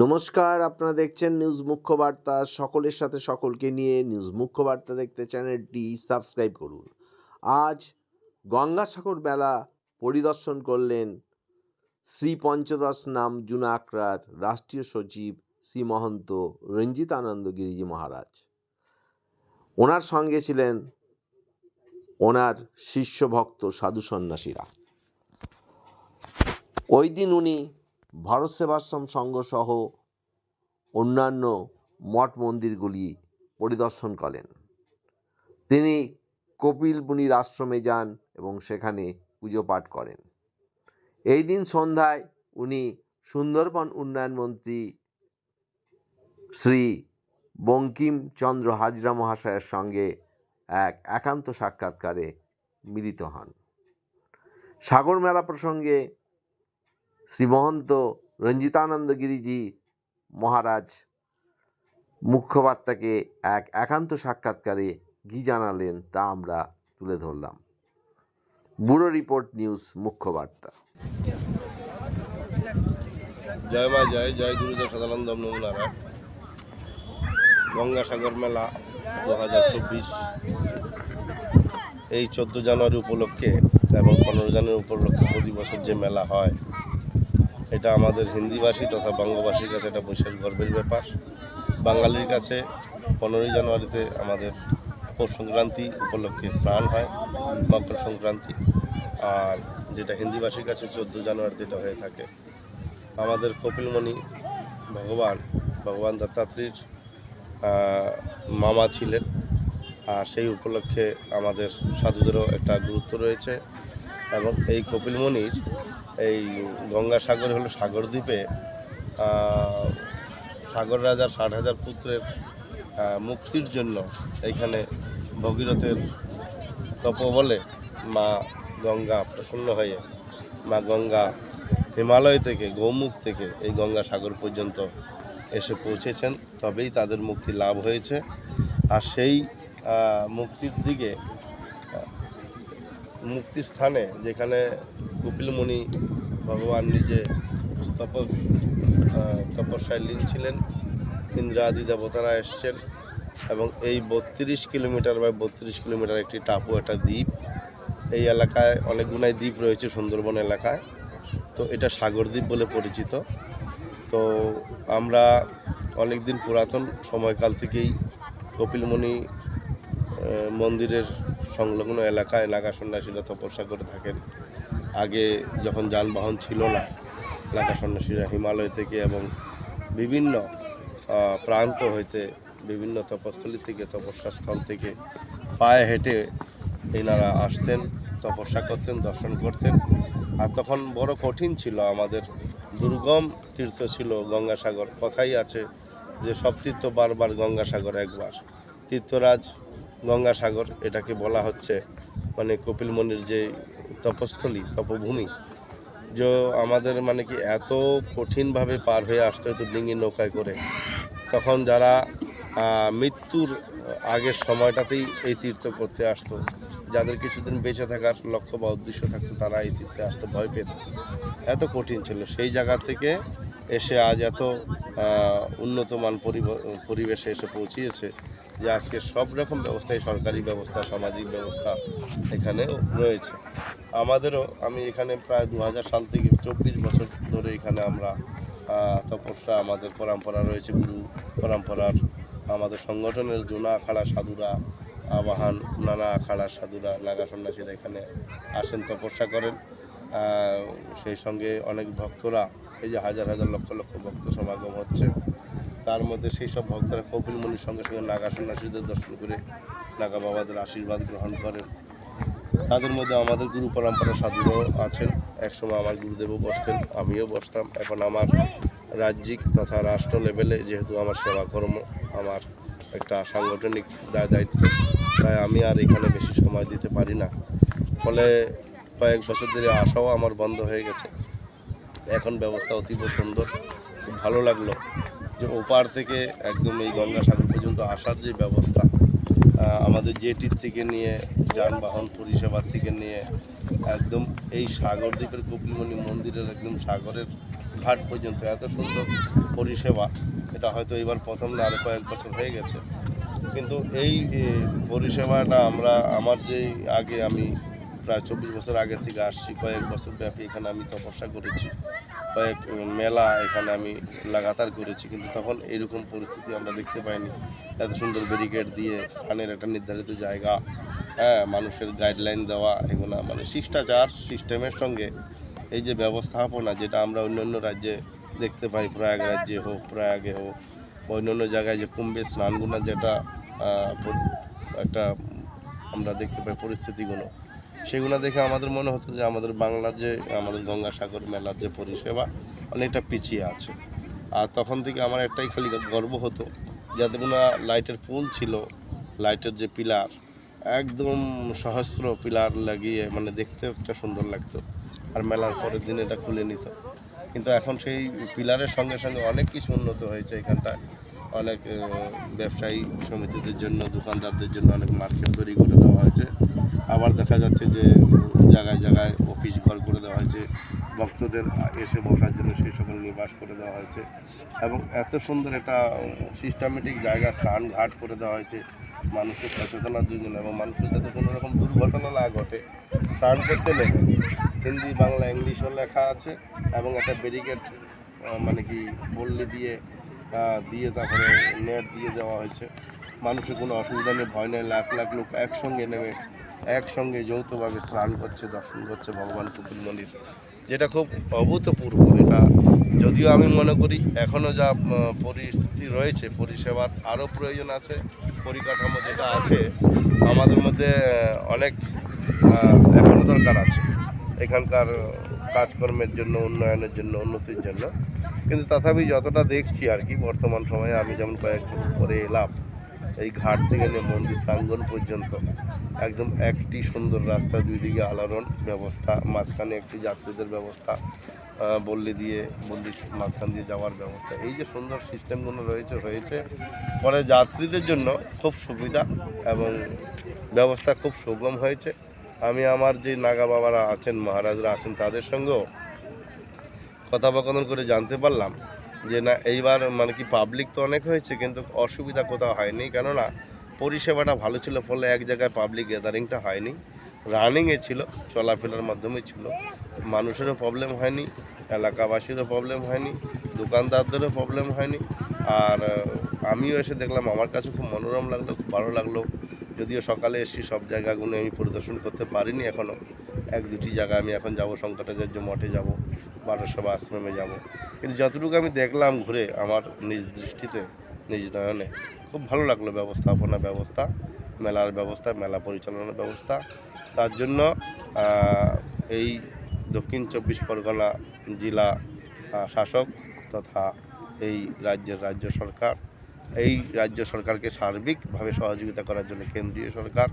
নমস্কার, আপনারা দেখছেন নিউজ মুখ্য বার্তা। সকলের সাথে সকলকে নিয়ে নিউজ মুখ্য বার্তা দেখতে চ্যানেলটি সাবস্ক্রাইব করুন। আজ গঙ্গাসাগর মেলা পরিদর্শন করলেন শ্রী পঞ্চদশ নাম জুনা আখড়ার রাষ্ট্রীয় সচিব শ্রী মহন্ত রঞ্জিতানন্দ গিরিজি মহারাজ। ওনার সঙ্গে ছিলেন ওনার শিষ্য ভক্ত সাধু সন্ন্যাসীরা। ওই দিন উনি ভারত সেবাশ্রম সংঘ সহ অন্যান্য মঠ মন্দিরগুলি পরিদর্শন করেন। তিনি কপিল মুনির আশ্রমে যান এবং সেখানে পুজো পাঠ করেন। এই দিন সন্ধ্যায় উনি সুন্দরবন উন্নয়ন মন্ত্রী শ্রী বঙ্কিমচন্দ্র হাজরা মহাশয়ের সঙ্গে এক একান্ত সাক্ষাৎকারে মিলিত হন। সাগর মেলা প্রসঙ্গে শ্রী মহন্ত রঞ্জিতানন্দ গিরিজি মহারাজ মুখ্যবার্তাকে এক একান্ত সাক্ষাৎকারে কী জানালেন তা আমরা তুলে ধরলাম। ব্যুরো রিপোর্ট, নিউজ মুখ্যবার্তা। জয় মা জয় জয় গুরুদেব সদানন্দ নমো নারায়ণ। গঙ্গাসাগর মেলা 2024 এই 14 জানুয়ারি উপলক্ষে এবং 15 জানুয়ারি উপলক্ষে প্রতি বছর যে মেলা হয়, এটা আমাদের হিন্দিভাষী তথা বঙ্গবাসীর কাছে একটা বিশেষ গর্বের ব্যাপার। বাঙালির কাছে 15 জানুয়ারিতে আমাদের পৌষ সংক্রান্তি উপলক্ষে স্নান হয়, মকর সংক্রান্তি, আর যেটা হিন্দিভাষীর কাছে 14 জানুয়ারিতে এটা হয়ে থাকে। আমাদের কপিলমণি ভগবান দত্তাত্রীর মামা ছিলেন, আর সেই উপলক্ষে আমাদের সাধুদেরও একটা গুরুত্ব রয়েছে। এবং এই কপিলমণির এই গঙ্গাসাগর হলো সাগরদ্বীপে সাগর রাজার 60,000 পুত্রের মুক্তির জন্য এইখানে ভগীরথের তপবলে মা গঙ্গা প্রসন্ন হয়ে মা গঙ্গা হিমালয় থেকে গৌমুখ থেকে এই গঙ্গাসাগর পর্যন্ত এসে পৌঁছেছেন, তবেই তাদের মুক্তি লাভ হয়েছে। আর সেই মুক্তির দিকে মুক্তি স্থানে যেখানে কপিলমণি ভগবান নিজে তপস্যায় লীন ছিলেন, ইন্দ্রাদি দেবতারা এসছেন, এবং এই 32 কিলোমিটার বা 32 কিলোমিটার একটি টাপু, একটা দ্বীপ। এই এলাকায় অনেকগুলাই দ্বীপ রয়েছে সুন্দরবন এলাকায়, তো এটা সাগরদ্বীপ বলে পরিচিত। তো আমরা অনেক দিন পুরাতন সময়কাল থেকেই কপিলমণি মন্দিরের সংলগ্ন এলাকায় নাগা সন্ন্যাসীরা তপস্যা করে থাকেন। আগে যখন যানবাহন ছিল না, নাগা সন্ন্যাসীরা হিমালয় থেকে এবং বিভিন্ন প্রান্ত হইতে, বিভিন্ন তপস্থলী থেকে, তপস্যাস্থল থেকে পায়ে হেঁটে এনারা আসতেন, তপস্যা করতেন, দর্শন করতেন। আর তখন বড় কঠিন ছিল, আমাদের দুর্গম তীর্থ ছিল গঙ্গাসাগর। কথাই আছে যে সব তীর্থ বারবার, গঙ্গাসাগর একবার। তীর্থরাজ গঙ্গাসাগর এটাকে বলা হচ্ছে, মানে কপিলমণির যে তপস্থলী, তপভূমি, যে আমাদের মানে কি এত কঠিনভাবে পার হয়ে আসতে হতো ডিঙি নৌকায় করে। তখন যারা মৃত্যুর আগের সময়টাতেই এই তীর্থ করতে আসতো, যাদের কিছুদিন বেঁচে থাকার লক্ষ্য বা উদ্দেশ্য থাকতো, তারা এই তীর্থে আসতে ভয় পেত, এত কঠিন ছিল। সেই জায়গা থেকে এসে আজ এত উন্নতমান পরিবেশে এসে পৌঁছিয়েছে যে আজকে সব রকম ব্যবস্থায়, সরকারি ব্যবস্থা, সামাজিক ব্যবস্থা এখানেও রয়েছে। আমাদেরও, আমি এখানে প্রায় 2000 সাল থেকে 24 বছর ধরে এখানে আমরা তপস্যা, আমাদের পরম্পরা রয়েছে, গুরু পরম্পরার আমাদের সংগঠনের জুনা আখাড়া সাধুরা, আবাহান নানা আখাড়ার সাধুরা, নাগা সন্ন্যাসীরা এখানে আসেন, তপস্যা করেন। সেই সঙ্গে অনেক ভক্তরা, এই যে হাজার হাজার লক্ষ লক্ষ ভক্ত সমাগম হচ্ছে, তার মধ্যে সেই সব ভক্তরা কপিলমণির সঙ্গে সঙ্গে নাগা সন্ন্যাসীদের দর্শন করে নাগা বাবাদের আশীর্বাদ গ্রহণ করেন। তাদের মধ্যে আমাদের গুরু পরম্পরা সাধুরাও আছেন। একসময় আমার গুরুদেবও বসতেন, আমিও বসতাম। এখন আমার রাজ্যিক তথা রাষ্ট্র লেভেলে যেহেতু আমার সেবাকর্ম, আমার একটা সাংগঠনিক দায়িত্ব, তাই আমি আর এখানে বেশি সময় দিতে পারি না। ফলে কয়েক বছর ধরে আসাও আমার বন্ধ হয়ে গেছে। এখন ব্যবস্থা অতীব সুন্দর, খুব ভালো লাগলো যে ওপার থেকে একদম এই গঙ্গাসাগর পর্যন্ত আসার যে ব্যবস্থা, আমাদের জেটির থেকে নিয়ে যানবাহন পরিষেবার থেকে নিয়ে একদম এই সাগর দ্বীপের কপিলমুনি মন্দিরের একদম সাগরের ঘাট পর্যন্ত এত সুন্দর পরিষেবা, এটা হয়তো এবার প্রথম না, আরও কয়েক বছর হয়ে গেছে। কিন্তু এই পরিষেবাটা আমার আমি প্রায় 24 বছর আগে থেকে আসছি, কয়েক বছর ব্যাপী এখানে আমি তপস্যা করেছি, কয়েক মেলা এখানে আমি লাগাতার করেছি, কিন্তু তখন এইরকম পরিস্থিতি আমরা দেখতে পাইনি। এত সুন্দর ব্যারিকেড দিয়ে স্থানের একটা নির্ধারিত জায়গা, মানুষের গাইডলাইন দেওয়া, এগুলো মানে শিষ্টাচার সিস্টেমের সঙ্গে এই যে ব্যবস্থাপনা, যেটা আমরা অন্যান্য রাজ্যে দেখতে পাই, প্রয়াগরাজ্যে হোক, প্রয়াগে হোক, অন্যান্য জায়গায় যে কুম্ভে স্নানগুলো যেটা একটা আমরা দেখতে পাই পরিস্থিতিগুলো, সেগুলো দেখে আমাদের মনে হতো যে আমাদের বাংলার যে আমাদের গঙ্গাসাগর মেলার যে পরিষেবা অনেকটা পিছিয়ে আছে। আর তখন থেকে আমার একটাই খালি গর্ব হতো, যাদেরগুলো লাইটের পোল ছিল, লাইটের যে পিলার, একদম সহস্র পিলার লাগিয়ে মানে দেখতে একটা সুন্দর লাগতো, আর মেলার পরের দিন এটা খুলে নিত। কিন্তু এখন সেই পিলারের সঙ্গে সঙ্গে অনেক কিছু উন্নত হয়েছে এখানটায়। অনেক ব্যবসায়ী সমিতিদের জন্য, দোকানদারদের জন্য অনেক মার্কেট তৈরি করে দেওয়া হয়েছে। আবার দেখা যাচ্ছে যে জায়গায় জায়গায় অফিস ঘর করে দেওয়া হয়েছে, ভক্তদের এসে বসার জন্য সেই সকল নিবাস করে দেওয়া হয়েছে, এবং এত সুন্দর একটা সিস্টেমেটিক জায়গা স্নান ঘাট করে দেওয়া হয়েছে মানুষের সচেতনার জন্য, এবং মানুষের যাতে কোনো রকম দুর্ঘটনা না ঘটে। স্নান করতে নেই, হিন্দি, বাংলা, ইংলিশও লেখা আছে, এবং একটা ব্যারিকেড মানে কি বললে দিয়ে তারপরে নেট দিয়ে দেওয়া হয়েছে। মানুষের কোনো অসুবিধা নেই, ভয় নেই। লাখ লাখ লোক একসঙ্গে নেমে একসঙ্গে যৌথভাবে স্নান করছে, দর্শন করছে ভগবান কপিলমুনির, যেটা খুব অভূতপূর্ব। এটা যদিও আমি মনে করি এখনও যা পরিস্থিতি রয়েছে, পরিষেবার আরও প্রয়োজন আছে। পরিকাঠামো যেটা আছে আমাদের মধ্যে অনেক এখনও দরকার আছে এখানকার কাজকর্মের জন্য, উন্নয়নের জন্য, উন্নতির জন্য। কিন্তু তথাপি যতটা দেখছি আর কি, বর্তমান সময়ে আমি যেমন কয়েক বছর পরে এলাম, এই ঘাট থেকে নিয়ে মন্দির প্রাঙ্গণ পর্যন্ত একদম একটি সুন্দর রাস্তা, দুই দিকে আলোড়ন ব্যবস্থা, মাঝখানে একটি যাত্রীদের ব্যবস্থা, বল্লি দিয়ে বল্লির মাঝখান দিয়ে যাওয়ার ব্যবস্থা, এই যে সুন্দর সিস্টেমগুলো হয়েছে পরে যাত্রীদের জন্য খুব সুবিধা এবং ব্যবস্থা খুব সুগম হয়েছে। আমি আমার যে নাগা বাবারা আছেন, মহারাজরা আছেন, তাদের সঙ্গেও কথোপকথন করে জানতে পারলাম যে না, এইবার মানে কি পাবলিক তো অনেক হয়েছে, কিন্তু অসুবিধা কোথাও হয়নি, কেননা পরিষেবাটা ভালো ছিল, ফলে এক জায়গায় পাবলিক গ্যাদারিংটা হয়নি, রানিংয়ে ছিল, চলাফেরার মাধ্যমে ছিল, মানুষেরও প্রবলেম হয়নি, এলাকাবাসীরও প্রবলেম হয়নি, দোকানদারদেরও প্রবলেম হয়নি। আর আমিও এসে দেখলাম, আমার কাছে খুব মনোরম লাগলো, খুব ভালো লাগলো। যদিও সকালে এসেছি, সব জায়গাগুলো আমি পরিদর্শন করতে পারিনি এখনও, এক দুটি জায়গা আমি এখন যাব, শঙ্করাচার্য মঠে যাব, বারসভা আশ্রমে যাব, কিন্তু যতটুকু আমি দেখলাম ঘুরে আমার নিজ দৃষ্টিতে, নিজ নয়নে, খুব ভালো লাগলো ব্যবস্থাপনা ব্যবস্থা, মেলার ব্যবস্থা, মেলা পরিচালনার ব্যবস্থা। তার জন্য এই দক্ষিণ 24 পরগনা জেলা শাসক তথা এই রাজ্য সরকার, এই রাজ্য সরকারকে সার্বিকভাবে সহযোগিতা করার জন্য কেন্দ্রীয় সরকার